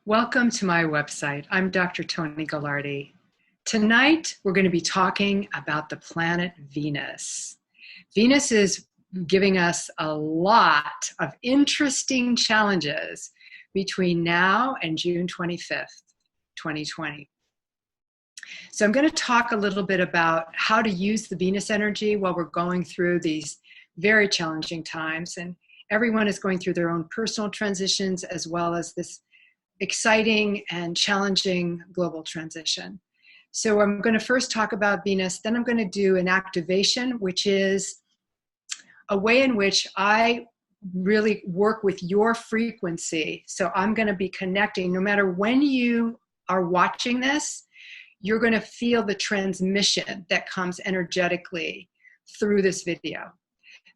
Welcome to my website. I'm Dr. Tony Gallardi. Tonight, we're going to be talking about the planet Venus. Venus is giving us a lot of interesting challenges between now and June 25th, 2020. So I'm going to talk a little bit about how to use the Venus energy while we're going through these very challenging times. And everyone is going through their own personal transitions as well as this exciting and challenging global transition. So I'm going to first talk about Venus, then I'm going to do an activation, which is a way in which I really work with your frequency. So I'm going to be connecting, no matter when you are watching this, you're going to feel the transmission that comes energetically through this video.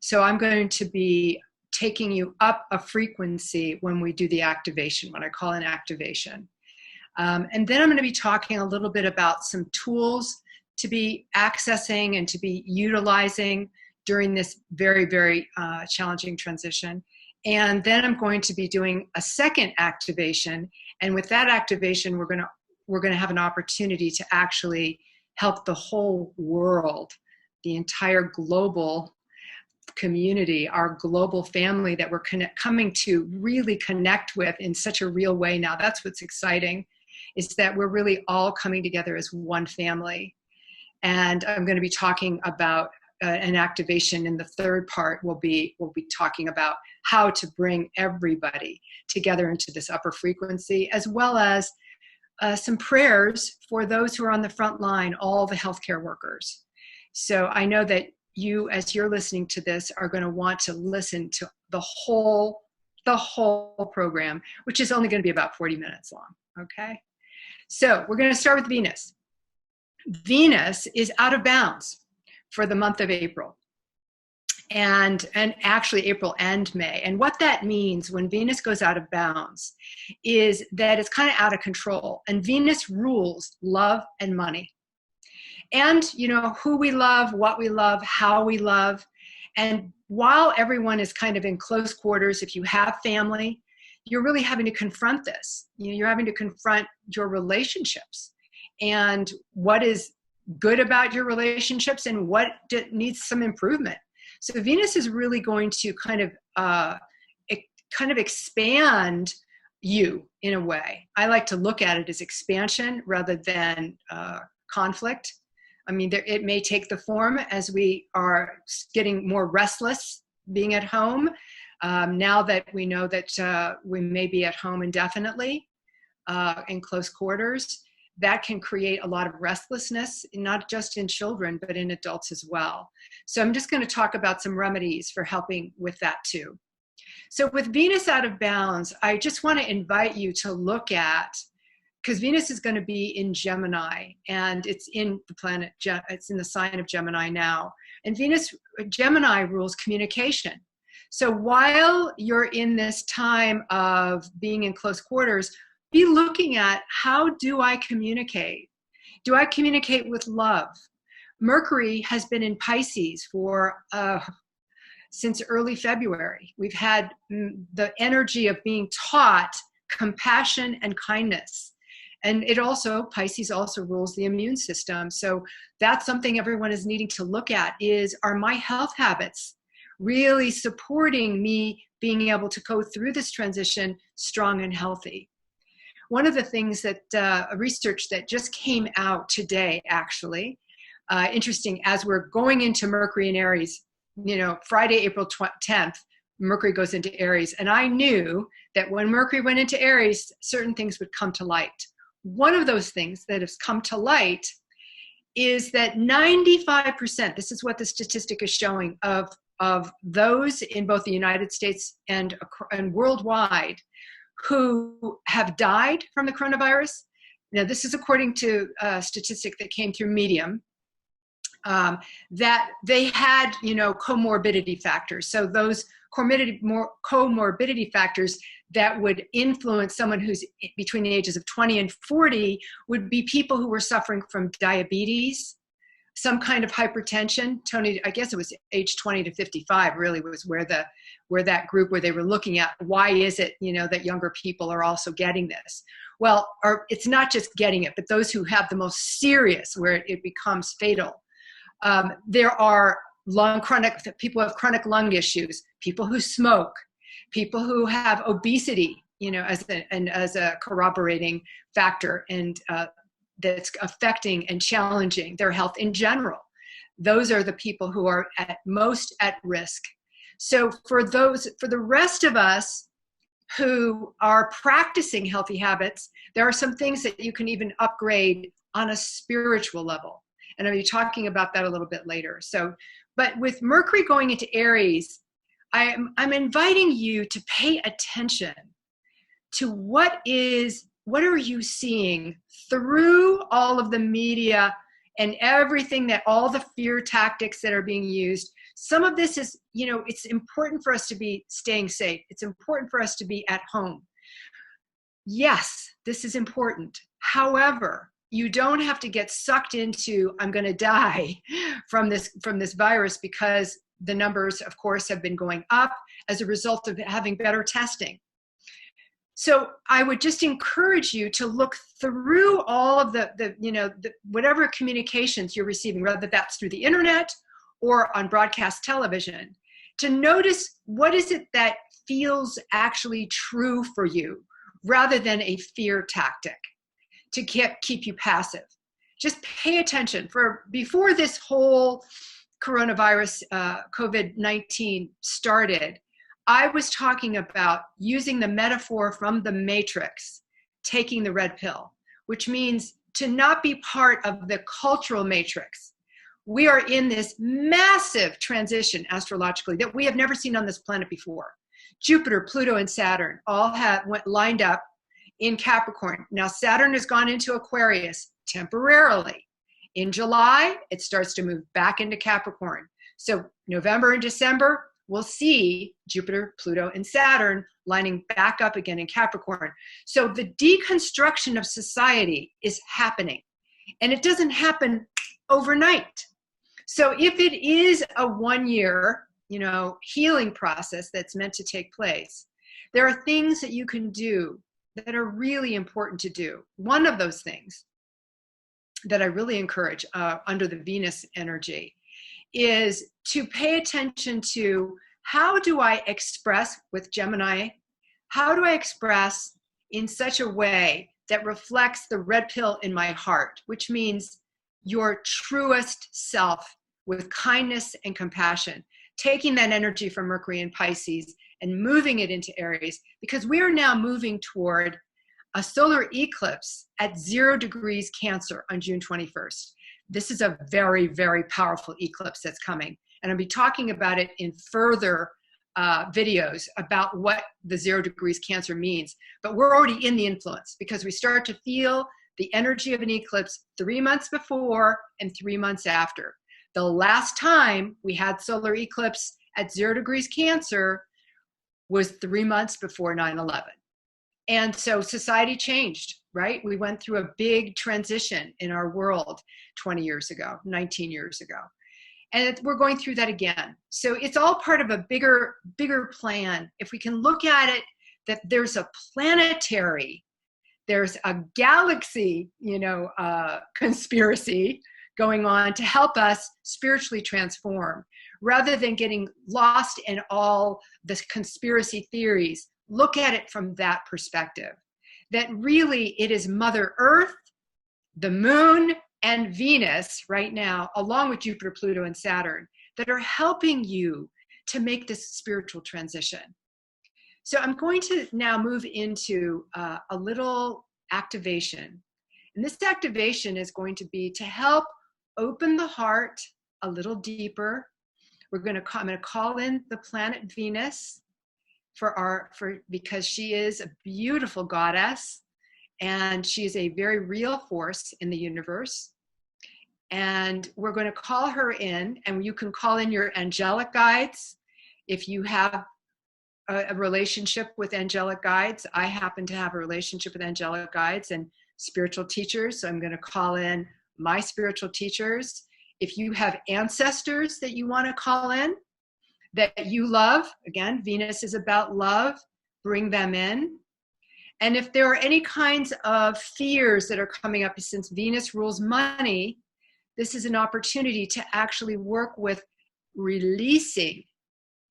So I'm going to be taking you up a frequency when we do the activation, what I call an activation. And then I'm going to be talking a little bit about some tools to be accessing and to be utilizing during this very, very challenging transition. And then I'm going to be doing a second activation. And with that activation, we're going to have an opportunity to actually help the whole world, the entire global community, our global family that we're coming to really connect with in such a real way now. That's what's exciting, is that we're really all coming together as one family. And I'm going to be talking about an activation in the third part. We'll be talking about how to bring everybody together into this upper frequency, as well as some prayers for those who are on the front line, all the healthcare workers. So I know that you, as you're listening to this, are going to want to listen to the whole program, which is only going to be about 40 minutes long, okay? So we're going to start with Venus. Venus is out of bounds for the month of April, and actually April and May. And what that means when Venus goes out of bounds is that it's kind of out of control, and Venus rules love and money. And, you know, who we love, what we love, how we love. And while everyone is kind of in close quarters, if you have family, you're really having to confront this. You know, you're having to confront your relationships and what is good about your relationships and what needs some improvement. So Venus is really going to kind of expand you in a way. I like to look at it as expansion rather than conflict. I mean, it may take the form as we are getting more restless being at home. Now that we know that we may be at home indefinitely in close quarters, that can create a lot of restlessness, not just in children, but in adults as well. So I'm just going to talk about some remedies for helping with that too. So with Venus out of bounds, I just want to invite you to look at, because Venus is going to be in Gemini, and it's in the planet, it's in the sign of Gemini now. And Gemini rules communication. So while you're in this time of being in close quarters, be looking at, how do I communicate? Do I communicate with love? Mercury has been in Pisces since early February. We've had the energy of being taught compassion and kindness. And Pisces also rules the immune system. So that's something everyone is needing to look at, is, are my health habits really supporting me being able to go through this transition strong and healthy? One of the things that research that just came out today, actually, interesting, as we're going into Mercury in Aries, you know, Friday, April 10th, Mercury goes into Aries. And I knew that when Mercury went into Aries, certain things would come to light. One of those things that has come to light is that 95%, this is what the statistic is showing, of those in both the United States and worldwide who have died from the coronavirus. Now, this is according to a statistic that came through Medium, that they had, you know, comorbidity factors. So those comorbidity factors that would influence someone who's between the ages of 20 and 40 would be people who were suffering from diabetes, some kind of hypertension. Tony, I guess it was age 20 to 55 really was where that group where they were looking at why is it, that younger people are also getting this. Well, or it's not just getting it, but those who have the most serious where it becomes fatal. There are people who have chronic lung issues, people who smoke, people who have obesity, as a corroborating factor, and that's affecting and challenging their health in general. Those are the people who are most at risk. So for the rest of us who are practicing healthy habits, there are some things that you can even upgrade on a spiritual level. And I'll be talking about that a little bit later. But with Mercury going into Aries, I'm inviting you to pay attention to what are you seeing through all of the media and everything all the fear tactics that are being used. Some of this is, it's important for us to be staying safe. It's important for us to be at home. Yes, this is important. However, you don't have to get sucked into, I'm going to die from this virus, because the numbers, of course, have been going up as a result of having better testing. So I would just encourage you to look through all of the whatever communications you're receiving, whether that's through the internet or on broadcast television, to notice what is it that feels actually true for you, rather than a fear tactic to keep you passive. Just pay attention. Before this whole coronavirus, COVID-19 started, I was talking about using the metaphor from the Matrix, taking the red pill, which means to not be part of the cultural matrix. We are in this massive transition astrologically that we have never seen on this planet before. Jupiter, Pluto, and Saturn all went lined up in Capricorn. Now Saturn has gone into Aquarius temporarily. In July, it starts to move back into Capricorn. So November and December, we'll see Jupiter, Pluto, and Saturn lining back up again in Capricorn. So the deconstruction of society is happening, and it doesn't happen overnight. So if it is a 1 year, healing process that's meant to take place, there are things that you can do that are really important to do. One of those things that I really encourage under the Venus energy is to pay attention to, how do I express with Gemini? How do I express in such a way that reflects the red pill in my heart, which means your truest self with kindness and compassion, taking that energy from Mercury and Pisces and moving it into Aries, because we are now moving toward a solar eclipse at 0 degrees Cancer on June 21st. This is a very, very powerful eclipse that's coming. And I'll be talking about it in further videos about what the 0 degrees Cancer means. But we're already in the influence, because we start to feel the energy of an eclipse 3 months before and 3 months after. The last time we had solar eclipse at 0 degrees Cancer was 3 months before 9/11. And so society changed, right? We went through a big transition in our world 20 years ago, 19 years ago. And we're going through that again. So it's all part of a bigger plan. If we can look at it, that there's a planetary, there's a galaxy, conspiracy going on to help us spiritually transform, rather than getting lost in all the conspiracy theories. Look at it from that perspective, that really it is Mother Earth, the moon, and Venus right now, along with Jupiter, Pluto, and Saturn, that are helping you to make this spiritual transition. So I'm going to now move into a little activation. And this activation is going to be to help open the heart a little deeper. I'm going to call in the planet Venus because she is a beautiful goddess, and she is a very real force in the universe. And we're going to call her in, and you can call in your angelic guides if you have a relationship with angelic guides. I happen to have a relationship with angelic guides and spiritual teachers, so I'm going to call in my spiritual teachers If you have ancestors that you want to call in, that you love, again, Venus is about love, bring them in. And if there are any kinds of fears that are coming up, since Venus rules money, this is an opportunity to actually work with releasing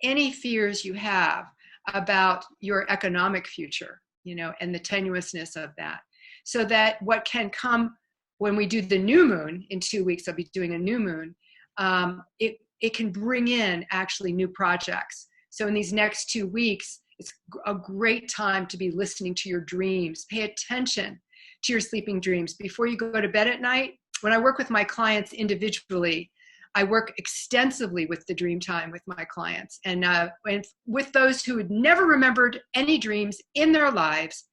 any fears you have about your economic future, and the tenuousness of that. So that what can come when we do the new moon in 2 weeks, I'll be doing a new moon, it can bring in actually new projects. So in these next 2 weeks, it's a great time to be listening to your dreams. Pay attention to your sleeping dreams. Before you go to bed at night, when I work with my clients individually, I work extensively with the dream time with my clients. And with those who had never remembered any dreams in their lives,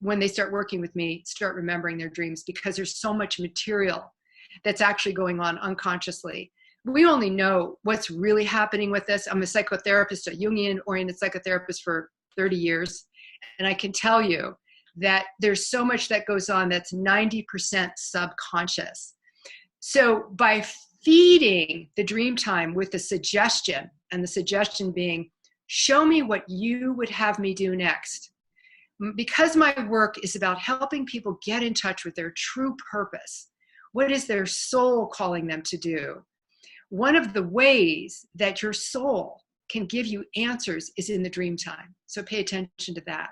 when they start working with me, start remembering their dreams, because there's so much material that's actually going on unconsciously. We only know what's really happening with this. I'm a psychotherapist, a Jungian-oriented psychotherapist for 30 years. And I can tell you that there's so much that goes on that's 90% subconscious. So by feeding the dream time with the suggestion, and the suggestion being, show me what you would have me do next. Because my work is about helping people get in touch with their true purpose. What is their soul calling them to do? One of the ways that your soul can give you answers is in the dream time. So pay attention to that.